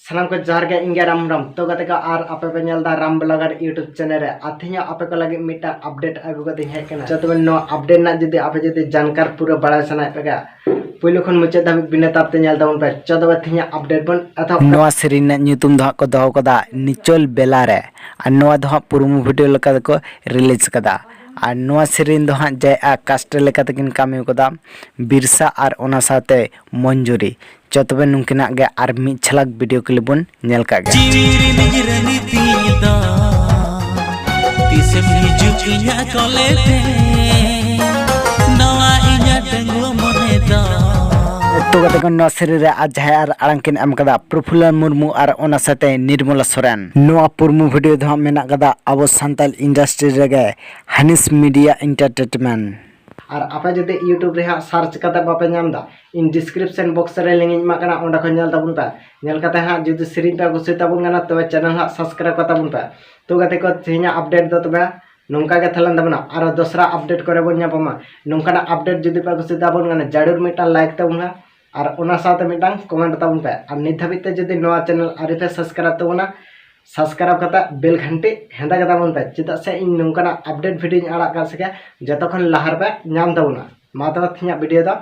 सानाम को जार के इंगे राम राम तो गते का आर आपे पे नेलदा राम ब्लॉगर यूट्यूब चैनल रे अथिया आपे को लगे मिटा अपडेट आगु गते हे केना जतबे नो अपडेट ना जदि आपे जदि जानकार पूरा बड़ा सना पेगा पहले खन मुचे धाबी बिना तापते नेल दाबन पे चदबे थिया अपडेट बन अथा नोआ सेरिन न्यूतुम दो को दहो कदा निचोल बेला रे आ नोआ दो पुरुमु वीडियो लका को रिलीज कदा और नोआ सेरिन दो जय कास्ट लेका तकिन कामी कदा बिरसा और ओना साथे मंजूरी चतबे नुकिना गे आर मी छलक वीडियो क्लिप बन नेल का गे जीरी निजरनी तीदा तिसे हिजुक इया कलेते नवा इया डंगो मनेदा तो गते नोआ सेरि रे आज है आर आरंकिन एम कदा प्रफुल्ल मुर्मू और ओना साथे निर्मला सोरेन नोआ पुरमु वीडियो दो मेना कदा अब संताल इंडस्ट्री रेगे हनीस मीडिया एंटरटेनमेंट और आपे जदि यूट्यूब रे सर्च करते बापे नामदा इन डिस्क्रिप्शन बॉक्स रे लिंक इन माकना ओंडा खन नेल ताबुन पे नेल कते हा जदि सेरिन पे गुसि ताबुन गाना तबे चैनल हा सब्सक्राइब करता बुन पे तो गते को थिना अपडेट दो तबे नोंका गे थलन दबना और दूसरा अपडेट करे बन न्यापमा नोंकाना अपडेट जदि पे गुसि ताबुन गाना जरूर मिटा लाइक ताबुन और ओना साथे मिटांग कमेंट ताबुन पे और नित हबिते जदि नोआ चैनल आरिफे सब्सक्राइब ताबुना सब्सक्राइब करता बेल घंटी हेंदा कता बन पे चेदा से इन नोंकाना अपडेट वीडियो आड़ा का सके जतखन लहार पे नाम ताबुना मा तबे थिया वीडियो दा